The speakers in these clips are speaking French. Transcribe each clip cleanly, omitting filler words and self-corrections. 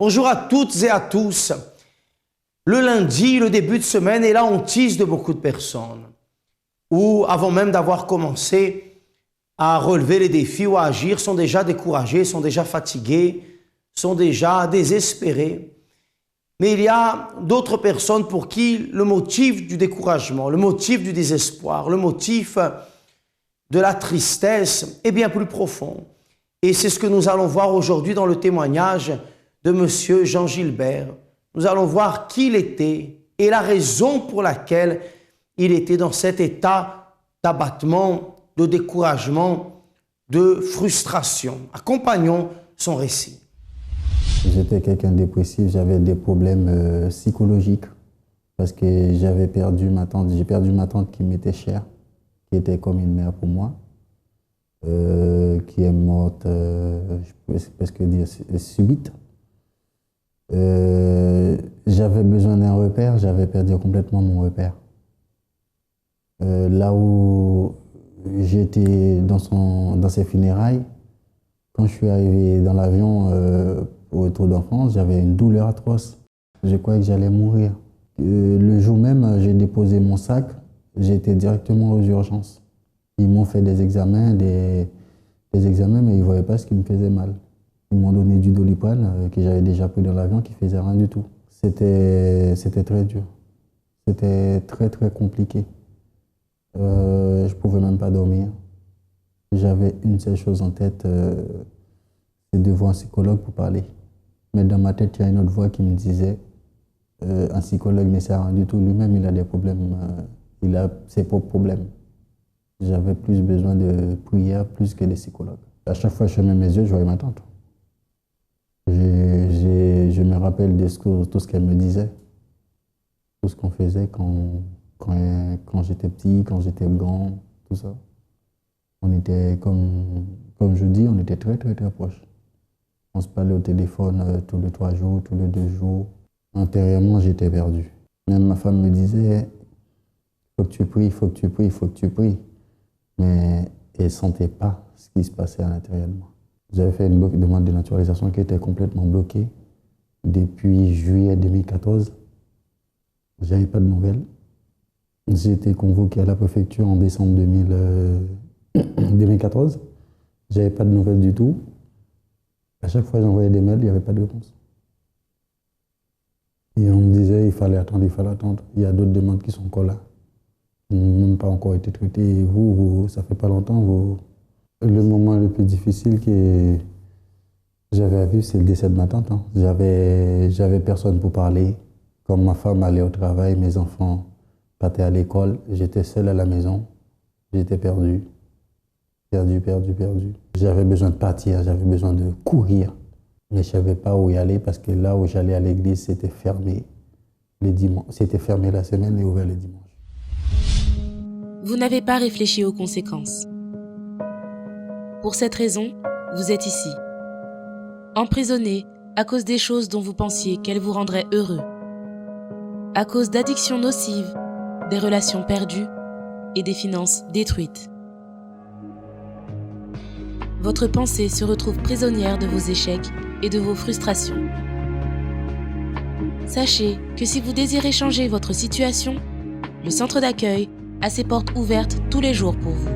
Bonjour à toutes et à tous. Le lundi, le début de semaine est la hantise de beaucoup de personnes. Ou avant même d'avoir commencé à relever les défis ou à agir, sont déjà découragés, sont déjà fatigués, sont déjà désespérés. Mais il y a d'autres personnes pour qui le motif du découragement, le motif du désespoir, le motif de la tristesse est bien plus profond. Et c'est ce que nous allons voir aujourd'hui dans le témoignage de Monsieur Jean Gilbert. Nous allons voir qui il était et la raison pour laquelle il était dans cet état d'abattement, de découragement, de frustration. Accompagnons son récit. J'étais quelqu'un de dépressif, j'avais des problèmes psychologiques parce que j'avais perdu ma tante. J'ai perdu ma tante qui m'était chère, qui était comme une mère pour moi, qui est morte, je peux presque dire subite. J'avais besoin d'un repère, j'avais perdu complètement mon repère. Là où j'étais dans ses funérailles, quand je suis arrivé dans l'avion au retour d'enfance, j'avais une douleur atroce. Je croyais que j'allais mourir. Le jour même, j'ai déposé mon sac, j'ai été directement aux urgences. Ils m'ont fait des examens, mais ils ne voyaient pas ce qui me faisait mal. Ils m'ont donné du Doliprane que j'avais déjà pris dans l'avion qui ne faisait rien du tout. C'était très dur. C'était très très compliqué. Je ne pouvais même pas dormir. J'avais une seule chose en tête, c'est de voir un psychologue pour parler. Mais dans ma tête, il y a une autre voix qui me disait un psychologue ne sert à rien du tout. Lui-même, il a des problèmes, il a ses propres problèmes. J'avais plus besoin de prière plus que de psychologues. À chaque fois que je fermais mes yeux, je voyais ma tante. Je me rappelle de tout ce qu'elle me disait, tout ce qu'on faisait quand j'étais petit, quand j'étais grand, tout ça. On était, comme je dis, on était très très très proches. On se parlait au téléphone tous les 3 jours, tous les 2 jours. Intérieurement, j'étais perdu. Même ma femme me disait, il faut que tu pries, il faut que tu pries, il faut que tu pries. Mais elle ne sentait pas ce qui se passait à l'intérieur de moi. J'avais fait une demande de naturalisation qui était complètement bloquée depuis juillet 2014. Je n'avais pas de nouvelles. J'ai été convoqué à la préfecture en décembre 2014. Je n'avais pas de nouvelles du tout. À chaque fois que j'envoyais des mails, il n'y avait pas de réponse. Et on me disait il fallait attendre, il fallait attendre. Il y a d'autres demandes qui sont encore là. Qui n'ont même pas encore été traitées. Et vous, ça fait pas longtemps, Le moment le plus difficile que j'avais à vivre, c'est le décès de ma tante. J'avais personne pour parler. Comme ma femme allait au travail, mes enfants partaient à l'école, j'étais seul à la maison. J'étais perdu. Perdu. J'avais besoin de partir, j'avais besoin de courir. Mais je ne savais pas où y aller parce que là où j'allais à l'église, c'était fermé les dimanches. C'était fermé la semaine et ouvert les dimanches. Vous n'avez pas réfléchi aux conséquences. Pour cette raison, vous êtes ici. Emprisonné à cause des choses dont vous pensiez qu'elles vous rendraient heureux. À cause d'addictions nocives, des relations perdues et des finances détruites. Votre pensée se retrouve prisonnière de vos échecs et de vos frustrations. Sachez que si vous désirez changer votre situation, le centre d'accueil a ses portes ouvertes tous les jours pour vous.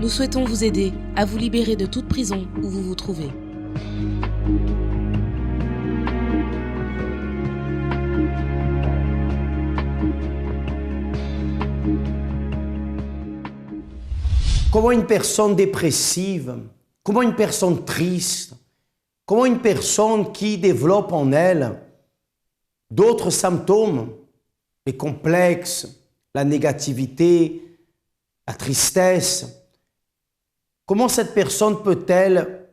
Nous souhaitons vous aider à vous libérer de toute prison où vous vous trouvez. Comment une personne dépressive, comment une personne triste, comment une personne qui développe en elle d'autres symptômes, les complexes, la négativité, la tristesse, comment cette personne peut-elle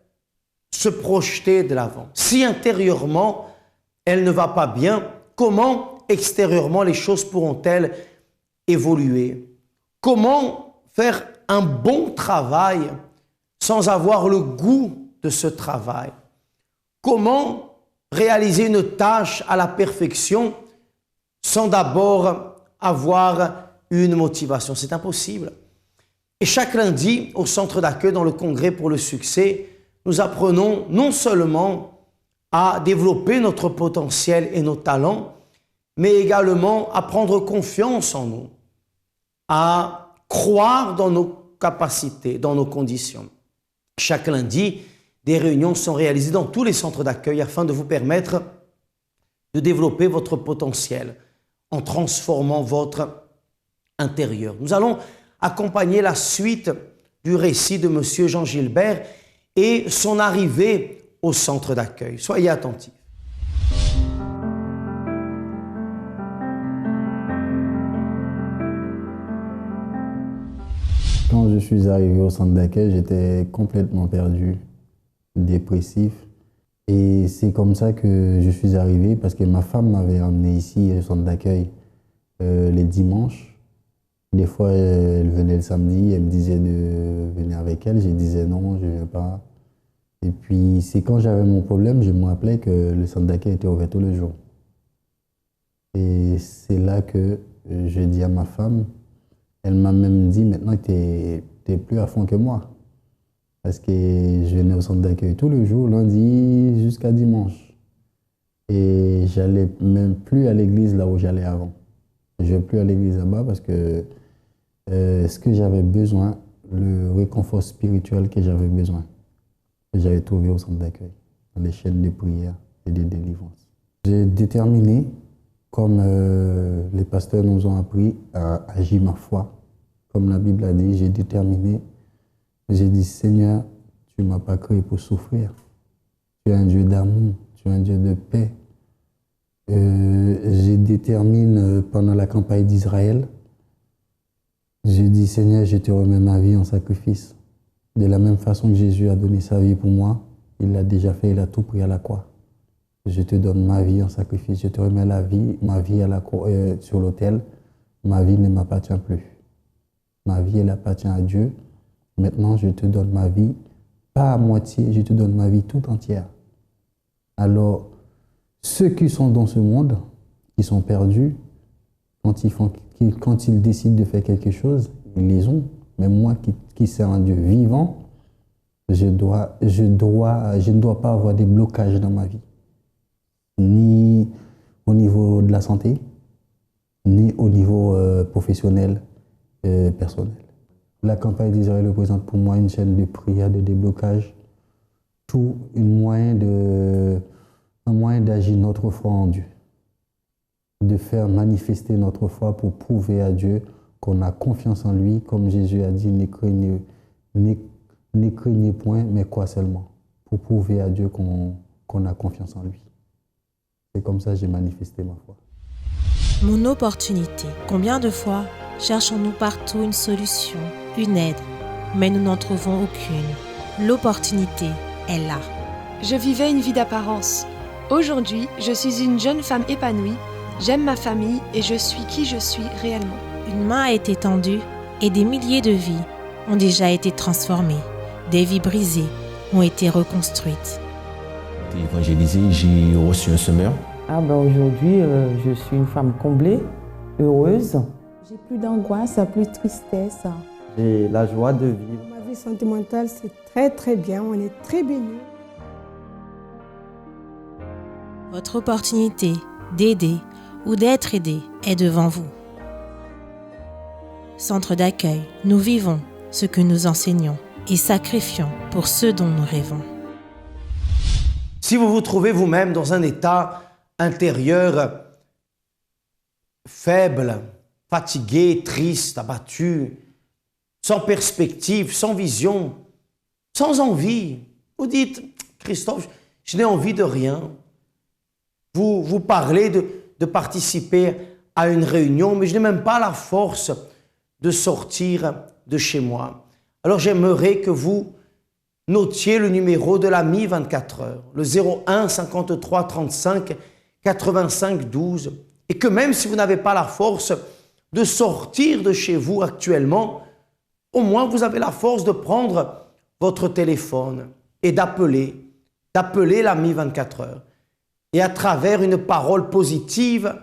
se projeter de l'avant? Si intérieurement, elle ne va pas bien, comment extérieurement les choses pourront-elles évoluer? Comment faire un bon travail sans avoir le goût de ce travail? Comment réaliser une tâche à la perfection sans d'abord avoir une motivation? C'est impossible. Et chaque lundi, au centre d'accueil dans le congrès pour le succès, nous apprenons non seulement à développer notre potentiel et nos talents, mais également à prendre confiance en nous, à croire dans nos capacités, dans nos conditions. Chaque lundi, des réunions sont réalisées dans tous les centres d'accueil afin de vous permettre de développer votre potentiel en transformant votre intérieur. Nous allons accompagner la suite du récit de M. Jean Gilbert et son arrivée au centre d'accueil. Soyez attentifs. Quand je suis arrivé au centre d'accueil, j'étais complètement perdu, dépressif. Et c'est comme ça que je suis arrivé, parce que ma femme m'avait emmené ici au centre d'accueil les dimanches. Des fois, elle venait le samedi, elle me disait de venir avec elle. Je disais non, je ne viens pas. Et puis, c'est quand j'avais mon problème, je me rappelais que le centre d'accueil était ouvert tous les jours. Et c'est là que je dis à ma femme, elle m'a même dit maintenant que tu es plus à fond que moi. Parce que je venais au centre d'accueil tous les jours, lundi jusqu'à dimanche. Et j'allais même plus à l'église là où j'allais avant. Je ne vais plus à l'église là-bas parce que ce que j'avais besoin, le réconfort spirituel que j'avais besoin, j'avais trouvé au centre d'accueil, dans les chaînes de prière et de délivrance. J'ai déterminé, comme les pasteurs nous ont appris, à agir ma foi. Comme la Bible a dit, j'ai déterminé. J'ai dit, Seigneur, tu ne m'as pas créé pour souffrir. Tu es un Dieu d'amour, tu es un Dieu de paix. J'ai déterminé pendant la campagne d'Israël, j'ai dit, Seigneur, je te remets ma vie en sacrifice. De la même façon que Jésus a donné sa vie pour moi, il l'a déjà fait, il a tout pris à la croix. Je te donne ma vie en sacrifice, je te remets ma vie à la croix, sur l'autel. Ma vie ne m'appartient plus. Ma vie, elle appartient à Dieu. Maintenant, je te donne ma vie, pas à moitié, je te donne ma vie tout entière. Alors, ceux qui sont dans ce monde, qui sont perdus, quand ils décident de faire quelque chose, ils les ont. Mais moi qui suis un Dieu vivant, je ne dois pas avoir des blocages dans ma vie. Ni au niveau de la santé, ni au niveau professionnel, personnel. La campagne d'Israël représente pour moi une chaîne de prière, de déblocage, tout un moyen d'agir notre foi en Dieu, de faire manifester notre foi pour prouver à Dieu qu'on a confiance en lui, comme Jésus a dit, ne craignez point, mais quoi seulement, pour prouver à Dieu qu'on a confiance en lui. C'est comme ça que j'ai manifesté ma foi. Mon opportunité. Combien de fois cherchons-nous partout une solution, une aide, mais nous n'en trouvons aucune. L'opportunité est là. Je vivais une vie d'apparence. Aujourd'hui, je suis une jeune femme épanouie, j'aime ma famille et je suis qui je suis réellement. Une main a été tendue et des milliers de vies ont déjà été transformées. Des vies brisées ont été reconstruites. Évangélisé, j'ai reçu un semeur. Aujourd'hui, je suis une femme comblée, heureuse. J'ai plus d'angoisse, plus de tristesse. J'ai la joie de vivre. Ma vie sentimentale, c'est très très bien, on est très bénis. Votre opportunité d'aider ou d'être aidé est devant vous. Centre d'accueil, nous vivons ce que nous enseignons et sacrifions pour ceux dont nous rêvons. Si vous vous trouvez vous-même dans un état intérieur faible, fatigué, triste, abattu, sans perspective, sans vision, sans envie, vous dites, Christophe, je n'ai envie de rien. Vous parlez de participer à une réunion, mais je n'ai même pas la force de sortir de chez moi. Alors j'aimerais que vous notiez le numéro de l'AMI 24 heures, le 01 53 35 85 12, et que même si vous n'avez pas la force de sortir de chez vous actuellement, au moins vous avez la force de prendre votre téléphone et d'appeler l'AMI 24 heures. Et à travers une parole positive,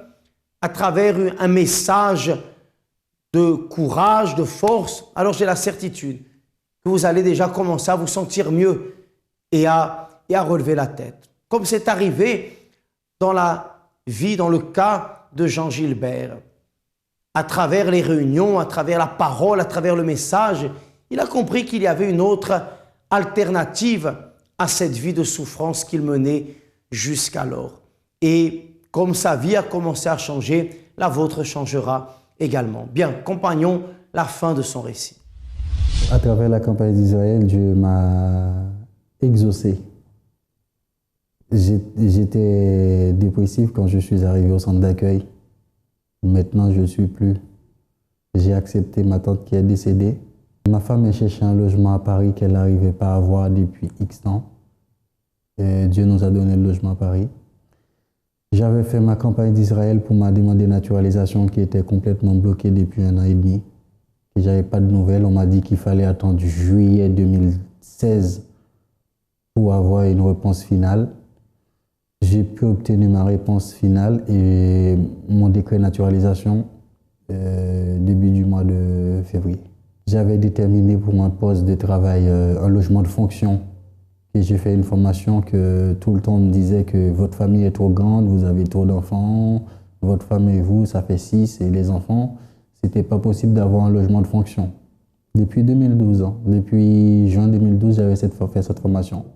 à travers un message de courage, de force, alors j'ai la certitude que vous allez déjà commencer à vous sentir mieux et à relever la tête. Comme c'est arrivé dans la vie, dans le cas de Jean Gilbert. À travers les réunions, à travers la parole, à travers le message, il a compris qu'il y avait une autre alternative à cette vie de souffrance qu'il menait jusqu'alors. Et comme sa vie a commencé à changer, la vôtre changera également. Bien, compagnons, la fin de son récit. À travers la campagne d'Israël, Dieu m'a exaucé. J'étais dépressif quand je suis arrivé au centre d'accueil. Maintenant, je ne suis plus. J'ai accepté ma tante qui est décédée. Ma femme a cherché un logement à Paris qu'elle n'arrivait pas à avoir depuis X temps. Et Dieu nous a donné le logement à Paris. J'avais fait ma campagne d'Israël pour ma demande de naturalisation qui était complètement bloquée depuis 1 an et demi. Et j'avais pas de nouvelles. On m'a dit qu'il fallait attendre juillet 2016 pour avoir une réponse finale. J'ai pu obtenir ma réponse finale et mon décret de naturalisation début du mois de février. J'avais déterminé pour mon poste de travail un logement de fonction. Et j'ai fait une formation que tout le temps on me disait que votre famille est trop grande, vous avez trop d'enfants, votre femme et vous, ça fait 6 et les enfants, c'était pas possible d'avoir un logement de fonction. Depuis 2012, depuis juin 2012, j'avais fait cette formation.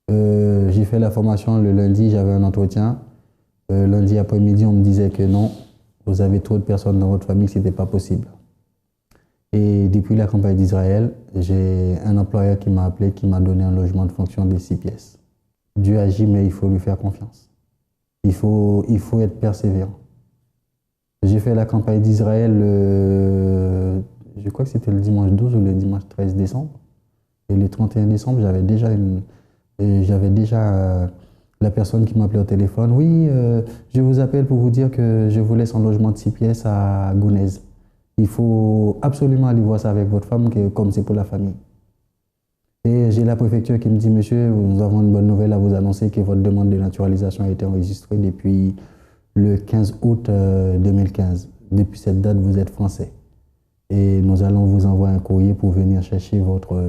J'ai fait la formation le lundi, j'avais un entretien. Lundi après-midi, on me disait que non, vous avez trop de personnes dans votre famille, c'était pas possible. Et depuis la campagne d'Israël, j'ai un employeur qui m'a appelé, qui m'a donné un logement de fonction de 6 pièces. Dieu agit, mais il faut lui faire confiance. Il faut être persévérant. J'ai fait la campagne d'Israël, je crois que c'était le dimanche 12 ou le dimanche 13 décembre. Et le 31 décembre, j'avais déjà la personne qui m'appelait au téléphone. Oui, je vous appelle pour vous dire que je vous laisse un logement de 6 pièces à Gonesse. Il faut absolument aller voir ça avec votre femme, comme c'est pour la famille. Et j'ai la préfecture qui me dit, monsieur, nous avons une bonne nouvelle à vous annoncer que votre demande de naturalisation a été enregistrée depuis le 15 août 2015. Depuis cette date, vous êtes français. Et nous allons vous envoyer un courrier pour venir chercher votre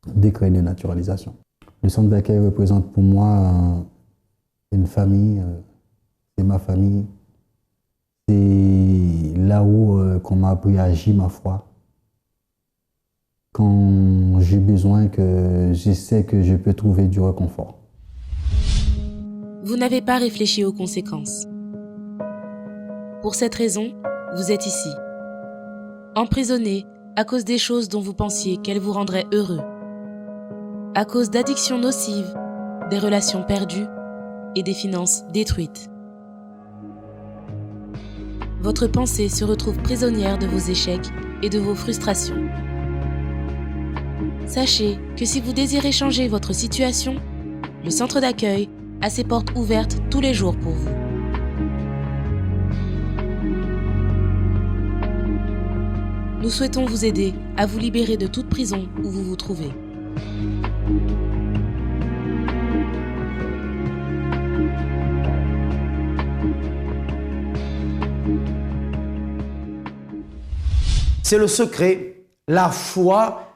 décret de naturalisation. Le centre d'accueil représente pour moi une famille, c'est ma famille. C'est là où qu'on m'a appris à agir ma foi. Quand j'ai besoin, que je sais que je peux trouver du réconfort. Vous n'avez pas réfléchi aux conséquences. Pour cette raison, vous êtes ici. Emprisonné à cause des choses dont vous pensiez qu'elles vous rendraient heureux. À cause d'addictions nocives, des relations perdues et des finances détruites. Votre pensée se retrouve prisonnière de vos échecs et de vos frustrations. Sachez que si vous désirez changer votre situation, le centre d'accueil a ses portes ouvertes tous les jours pour vous. Nous souhaitons vous aider à vous libérer de toute prison où vous vous trouvez. C'est le secret, la foi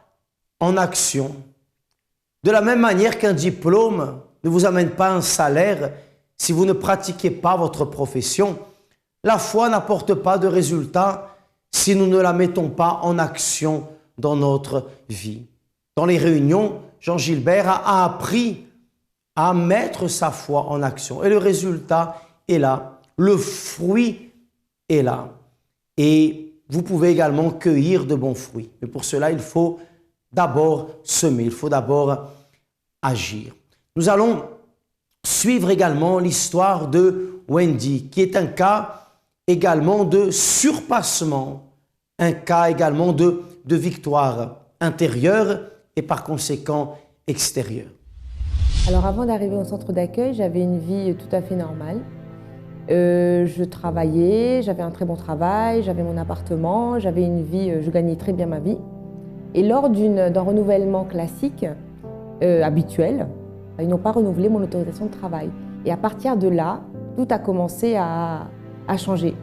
en action. De la même manière qu'un diplôme ne vous amène pas un salaire si vous ne pratiquez pas votre profession, la foi n'apporte pas de résultat si nous ne la mettons pas en action dans notre vie. Dans les réunions, Jean Gilbert a appris à mettre sa foi en action. Et le résultat est là, le fruit est là. Et vous pouvez également cueillir de bons fruits. Mais pour cela, il faut d'abord semer, il faut d'abord agir. Nous allons suivre également l'histoire de Wendy, qui est un cas également de surpassement, un cas également de victoire intérieure et par conséquent extérieure. Alors avant d'arriver au centre d'accueil, j'avais une vie tout à fait normale. Je travaillais, j'avais un très bon travail, j'avais mon appartement, j'avais une vie, je gagnais très bien ma vie. Et lors d'un renouvellement classique, habituel, ils n'ont pas renouvelé mon autorisation de travail. Et à partir de là, tout a commencé à changer.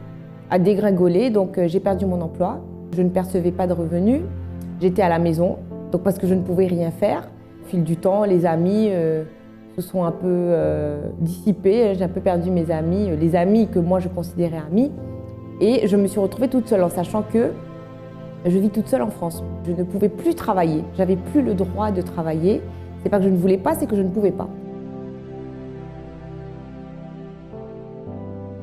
a dégringolé, donc j'ai perdu mon emploi. Je ne percevais pas de revenus, j'étais à la maison, donc parce que je ne pouvais rien faire. Au fil du temps, les amis se sont un peu dissipés, j'ai un peu perdu mes amis, les amis que moi je considérais amis. Et je me suis retrouvée toute seule en sachant que je vis toute seule en France. Je ne pouvais plus travailler, j'avais plus le droit de travailler. C'est pas que je ne voulais pas, c'est que je ne pouvais pas.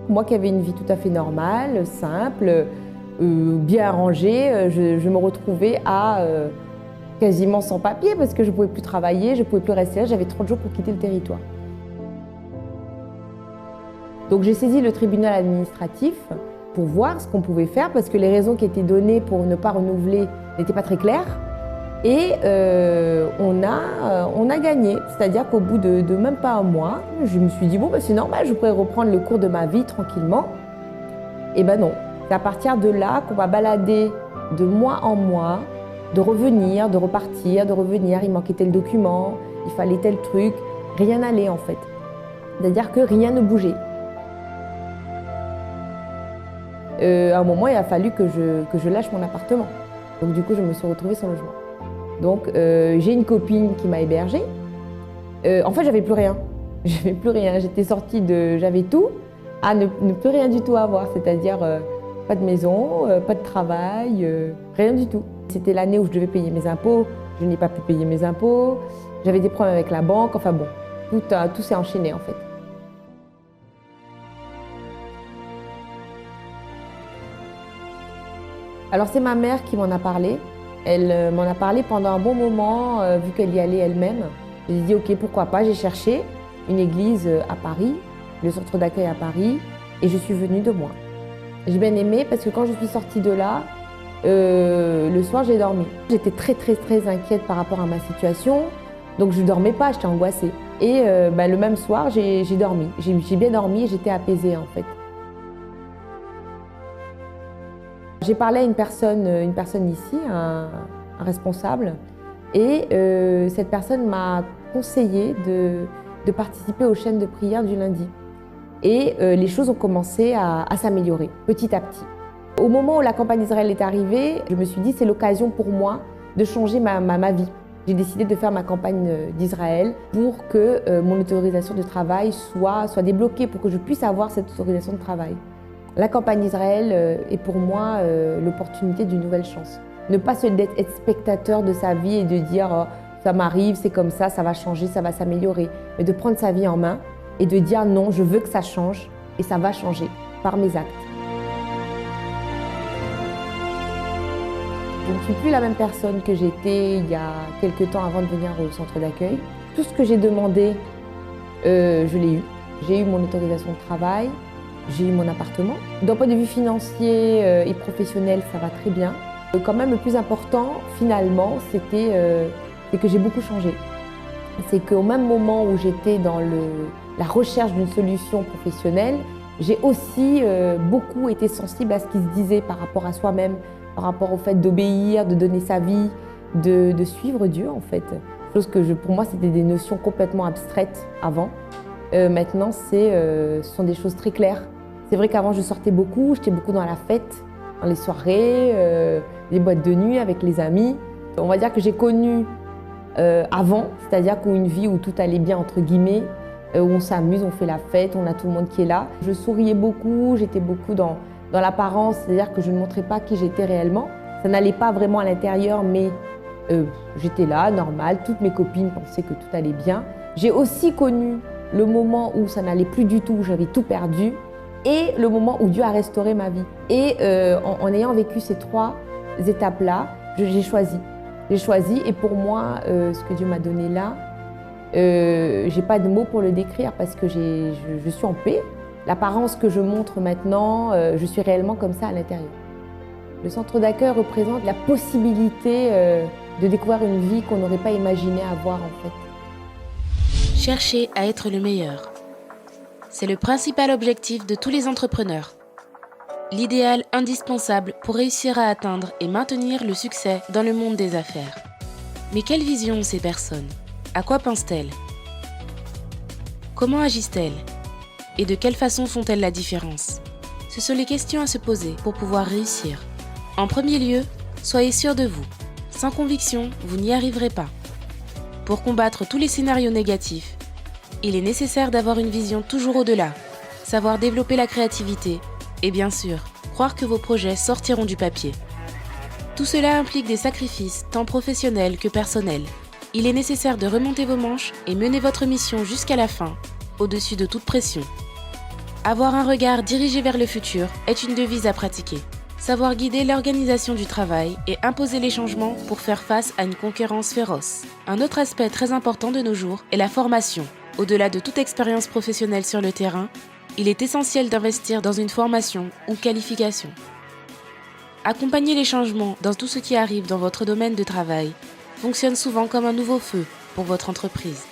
Moi qui avais une vie tout à fait normale, simple, bien rangée, je me retrouvais à quasiment sans papier parce que je ne pouvais plus travailler, je ne pouvais plus rester là, j'avais 30 jours pour quitter le territoire. Donc j'ai saisi le tribunal administratif pour voir ce qu'on pouvait faire parce que les raisons qui étaient données pour ne pas renouveler n'étaient pas très claires. Et on a gagné, c'est-à-dire qu'au bout de même pas un mois, je me suis dit bon, c'est normal, je pourrais reprendre le cours de ma vie tranquillement. Et ben non, c'est à partir de là qu'on va balader de mois en mois, de revenir, de repartir, de revenir, il manquait tel document, il fallait tel truc, rien n'allait en fait. C'est-à-dire que rien ne bougeait. À un moment, il a fallu que je lâche mon appartement. Donc du coup, je me suis retrouvée sans logement. Donc j'ai une copine qui m'a hébergée. En fait, j'avais plus rien. J'avais plus rien. J'étais sortie j'avais tout à ne plus rien du tout avoir. C'est-à-dire pas de maison, pas de travail, rien du tout. C'était l'année où je devais payer mes impôts. Je n'ai pas pu payer mes impôts. J'avais des problèmes avec la banque. Enfin bon, tout s'est enchaîné en fait. Alors c'est ma mère qui m'en a parlé. Elle m'en a parlé pendant un bon moment, vu qu'elle y allait elle-même. J'ai dit ok, pourquoi pas. J'ai cherché une église à Paris, le centre d'accueil à Paris, et je suis venue de moi. J'ai bien aimé parce que quand je suis sortie de là, le soir j'ai dormi. J'étais très inquiète par rapport à ma situation, donc je ne dormais pas, j'étais angoissée. Et le même soir, j'ai dormi. J'ai bien dormi et j'étais apaisée en fait. J'ai parlé à une personne ici, un responsable, et cette personne m'a conseillé de participer aux chaînes de prière du lundi. Et les choses ont commencé à s'améliorer petit à petit. Au moment où la campagne d'Israël est arrivée, je me suis dit c'est l'occasion pour moi de changer ma vie. J'ai décidé de faire ma campagne d'Israël pour que mon autorisation de travail soit débloquée, pour que je puisse avoir cette autorisation de travail. La campagne d'Israël est pour moi l'opportunité d'une nouvelle chance. Ne pas être spectateur de sa vie et de dire oh, ça m'arrive, c'est comme ça va changer, ça va s'améliorer. Mais de prendre sa vie en main et de dire non, je veux que ça change et ça va changer par mes actes. Je ne suis plus la même personne que j'étais il y a quelques temps avant de venir au centre d'accueil. Tout ce que j'ai demandé, je l'ai eu. J'ai eu mon autorisation de travail. J'ai eu mon appartement. D'un point de vue financier et professionnel, ça va très bien. Quand même, le plus important, finalement, c'est que j'ai beaucoup changé. C'est qu'au même moment où j'étais dans la recherche d'une solution professionnelle, j'ai aussi beaucoup été sensible à ce qui se disait par rapport à soi-même, par rapport au fait d'obéir, de donner sa vie, de suivre Dieu, en fait. Chose que pour moi, c'était des notions complètement abstraites avant. Maintenant, ce sont des choses très claires. C'est vrai qu'avant, je sortais beaucoup, j'étais beaucoup dans la fête, dans les soirées, les boîtes de nuit avec les amis. On va dire que j'ai connu avant, c'est-à-dire une vie où tout allait bien, entre guillemets, où on s'amuse, on fait la fête, on a tout le monde qui est là. Je souriais beaucoup, j'étais beaucoup dans l'apparence, c'est-à-dire que je ne montrais pas qui j'étais réellement. Ça n'allait pas vraiment à l'intérieur, mais j'étais là, normal. Toutes mes copines pensaient que tout allait bien. J'ai aussi connu le moment où ça n'allait plus du tout, où j'avais tout perdu, et le moment où Dieu a restauré ma vie. Et en ayant vécu ces trois étapes-là, j'ai choisi. J'ai choisi, et pour moi, ce que Dieu m'a donné là, j'ai pas de mots pour le décrire parce que je suis en paix. L'apparence que je montre maintenant, je suis réellement comme ça à l'intérieur. Le centre d'accueil représente la possibilité de découvrir une vie qu'on n'aurait pas imaginé avoir en fait. Chercher à être le meilleur. C'est le principal objectif de tous les entrepreneurs. L'idéal indispensable pour réussir à atteindre et maintenir le succès dans le monde des affaires. Mais quelle vision ont ces personnes ? À quoi pensent-elles ? Comment agissent-elles ? Et de quelle façon font-elles la différence ? Ce sont les questions à se poser pour pouvoir réussir. En premier lieu, soyez sûr de vous. Sans conviction, vous n'y arriverez pas. Pour combattre tous les scénarios négatifs, il est nécessaire d'avoir une vision toujours au-delà, savoir développer la créativité et bien sûr, croire que vos projets sortiront du papier. Tout cela implique des sacrifices, tant professionnels que personnels. Il est nécessaire de remonter vos manches et mener votre mission jusqu'à la fin, au-dessus de toute pression. Avoir un regard dirigé vers le futur est une devise à pratiquer. Savoir guider l'organisation du travail et imposer les changements pour faire face à une concurrence féroce. Un autre aspect très important de nos jours est la formation. Au-delà de toute expérience professionnelle sur le terrain, il est essentiel d'investir dans une formation ou qualification. Accompagner les changements dans tout ce qui arrive dans votre domaine de travail fonctionne souvent comme un nouveau feu pour votre entreprise.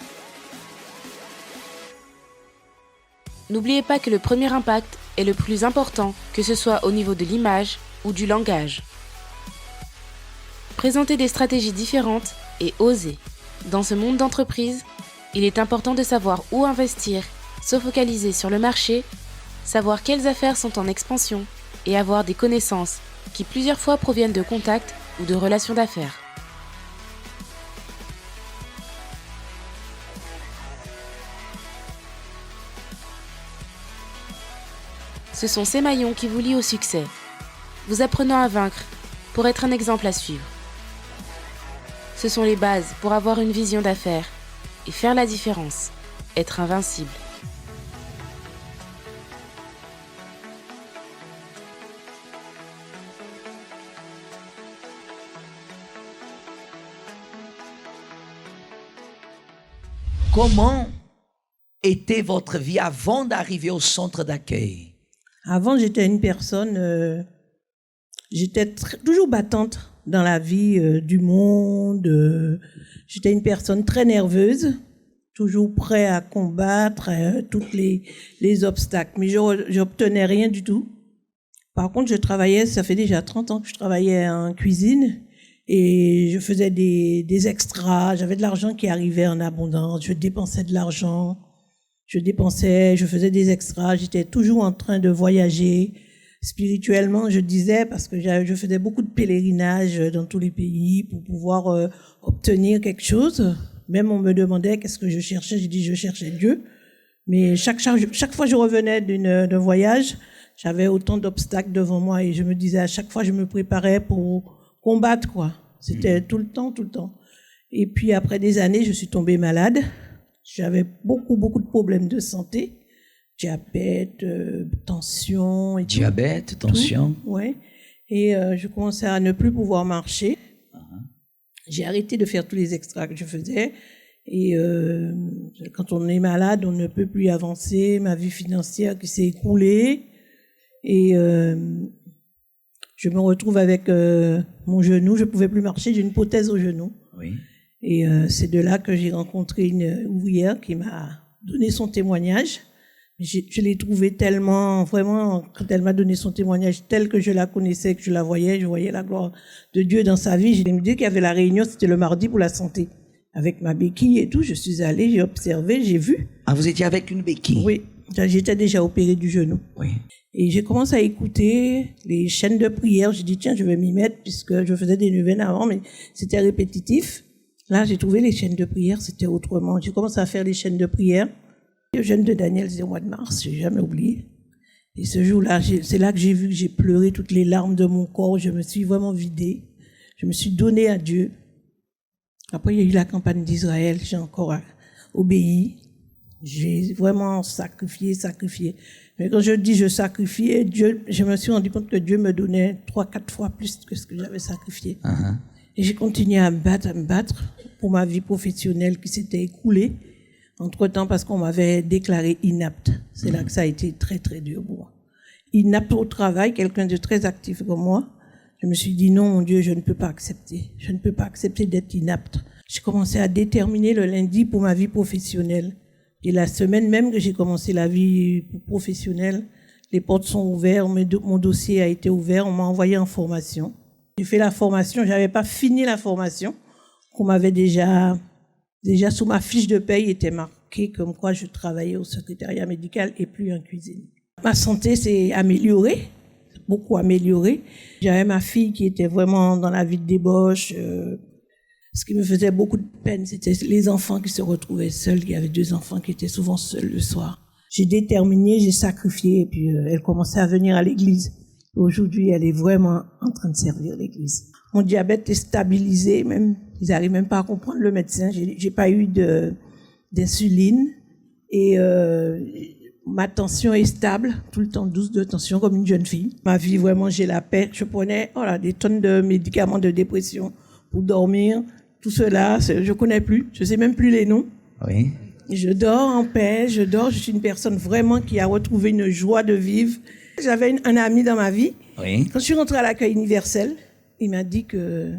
N'oubliez pas que le premier impact est le plus important, que ce soit au niveau de l'image ou du langage. Présentez des stratégies différentes et osez. Dans ce monde d'entreprise, il est important de savoir où investir, se focaliser sur le marché, savoir quelles affaires sont en expansion et avoir des connaissances qui plusieurs fois proviennent de contacts ou de relations d'affaires. Ce sont ces maillons qui vous lient au succès, vous apprenant à vaincre pour être un exemple à suivre. Ce sont les bases pour avoir une vision d'affaires et faire la différence, être invincible. Comment était votre vie avant d'arriver au centre d'accueil? Avant, j'étais une personne, j'étais toujours battante dans la vie du monde. J'étais une personne très nerveuse, toujours prête à combattre tous les obstacles. Mais je n'obtenais rien du tout. Par contre, je travaillais, ça fait déjà 30 ans que je travaillais en cuisine. Et je faisais des extras, j'avais de l'argent qui arrivait en abondance, je dépensais de l'argent, je faisais des extras, j'étais toujours en train de voyager. Spirituellement, je disais, parce que je faisais beaucoup de pèlerinages dans tous les pays pour pouvoir obtenir quelque chose. Même on me demandait qu'est-ce que je cherchais, j'ai dit je cherchais Dieu. Mais chaque fois que je revenais d'un voyage, j'avais autant d'obstacles devant moi et je me disais à chaque fois, je me préparais pour combattre, quoi. C'était tout le temps. Et puis, après des années, je suis tombée malade. J'avais beaucoup de problèmes de santé. Diabète, tension. Et Diabète, tension. Oui. Et je commençais à ne plus pouvoir marcher. J'ai arrêté de faire tous les extras que je faisais. Et quand on est malade, on ne peut plus avancer. Ma vie financière qui s'est écroulée. Et je me retrouve avec mon genou, je ne pouvais plus marcher, j'ai une prothèse au genou. Oui. Et c'est de là que j'ai rencontré une ouvrière qui m'a donné son témoignage. Je l'ai trouvée tellement, vraiment, quand elle m'a donné son témoignage tel que je la connaissais, que je voyais la gloire de Dieu dans sa vie. J'ai dit qu'il y avait la réunion, c'était le mardi pour la santé. Avec ma béquille et tout, je suis allée, j'ai observé, j'ai vu. Ah, vous étiez avec une béquille? Oui, j'étais déjà opérée du genou. Oui. Et j'ai commencé à écouter les chaînes de prière. J'ai dit, tiens, je vais m'y mettre puisque je faisais des neuvaines avant, mais c'était répétitif. Là, j'ai trouvé les chaînes de prière, c'était autrement. J'ai commencé à faire les chaînes de prière. Le jeûne de Daniel, c'était au mois de mars, j'ai jamais oublié. Et ce jour-là, c'est là que j'ai vu que j'ai pleuré toutes les larmes de mon corps. Je me suis vraiment vidée. Je me suis donnée à Dieu. Après, il y a eu la campagne d'Israël. J'ai encore obéi. J'ai vraiment sacrifié. Mais quand je dis je sacrifiais, Dieu, je me suis rendu compte que Dieu me donnait 3-4 fois plus que ce que j'avais sacrifié. Et j'ai continué à me battre pour ma vie professionnelle qui s'était écoulée. Entre-temps, parce qu'on m'avait déclaré inapte. C'est là que ça a été très, très dur pour moi. Inapte au travail, quelqu'un de très actif comme moi. Je me suis dit non, mon Dieu, je ne peux pas accepter. Je ne peux pas accepter d'être inapte. J'ai commencé à déterminer le lundi pour ma vie professionnelle. Et la semaine même que j'ai commencé la vie professionnelle, les portes sont ouvertes, mon dossier a été ouvert, on m'a envoyé en formation. J'ai fait la formation, j'avais pas fini la formation, qu'on m'avait déjà sous ma fiche de paye était marqué comme quoi je travaillais au secrétariat médical et plus en cuisine. Ma santé s'est améliorée, beaucoup améliorée. J'avais ma fille qui était vraiment dans la vie de débauche. Ce qui me faisait beaucoup de peine, c'était les enfants qui se retrouvaient seuls. Il y avait 2 enfants qui étaient souvent seuls le soir. J'ai déterminé, j'ai sacrifié, et puis elle commençait à venir à l'église. Aujourd'hui, elle est vraiment en train de servir l'église. Mon diabète est stabilisé, même. Ils n'arrivent même pas à comprendre le médecin. J'ai pas eu d'insuline. Et ma tension est stable, tout le temps 12 de tension comme une jeune fille. Ma vie, vraiment, j'ai la paix. Je prenais des tonnes de médicaments de dépression pour dormir. Tout cela, je connais plus. Je sais même plus les noms. Oui. Je dors en paix, je suis une personne vraiment qui a retrouvé une joie de vivre. J'avais un ami dans ma vie. Oui. Quand je suis rentrée à l'accueil universel, il m'a dit que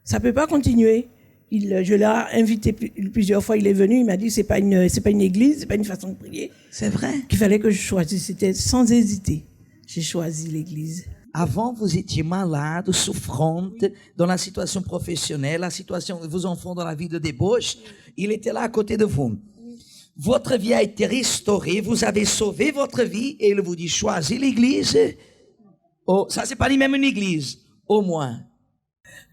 ça peut pas continuer. Je l'ai invité plusieurs fois, il est venu, il m'a dit c'est pas une église, c'est pas une façon de prier. C'est vrai. Qu'il fallait que je choisisse, c'était sans hésiter. J'ai choisi l'église. Avant, vous étiez malade, souffrante, dans la situation professionnelle, la situation de vos enfants dans la vie de débauche. Il était là à côté de vous. Votre vie a été restaurée, vous avez sauvé votre vie et il vous dit choisis l'église. Oh, ça c'est pas même une église, au moins.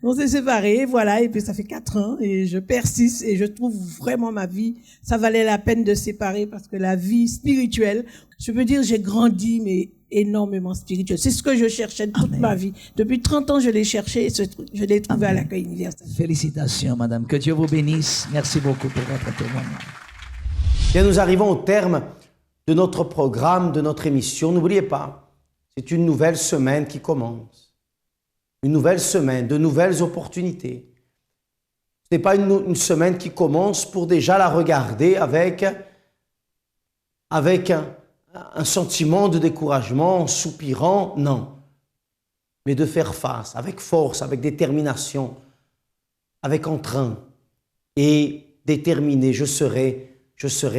On s'est séparés, voilà, et puis ça fait 4 ans et je persiste et je trouve vraiment ma vie, ça valait la peine de séparer parce que la vie spirituelle, je peux dire j'ai grandi, mais énormément spirituel. C'est ce que je cherchais toute ma vie. Depuis 30 ans, je l'ai cherché et je l'ai trouvé à l'accueil universel. Félicitations, madame. Que Dieu vous bénisse. Merci beaucoup pour votre témoignage. Bien, nous arrivons au terme de notre programme, de notre émission. N'oubliez pas, c'est une nouvelle semaine qui commence. Une nouvelle semaine, de nouvelles opportunités. Ce n'est pas une semaine qui commence pour déjà la regarder avec un sentiment de découragement, en soupirant, non. Mais de faire face avec force, avec détermination, avec entrain et déterminé, je serai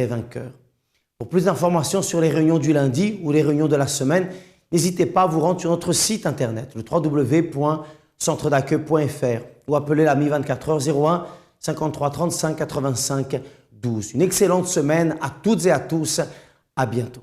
vainqueur. Pour plus d'informations sur les réunions du lundi ou les réunions de la semaine, n'hésitez pas à vous rendre sur notre site internet, le www.centredaccueil.fr ou appelez l'ami 24h 01 53 35 85 12. Une excellente semaine à toutes et à tous. À bientôt.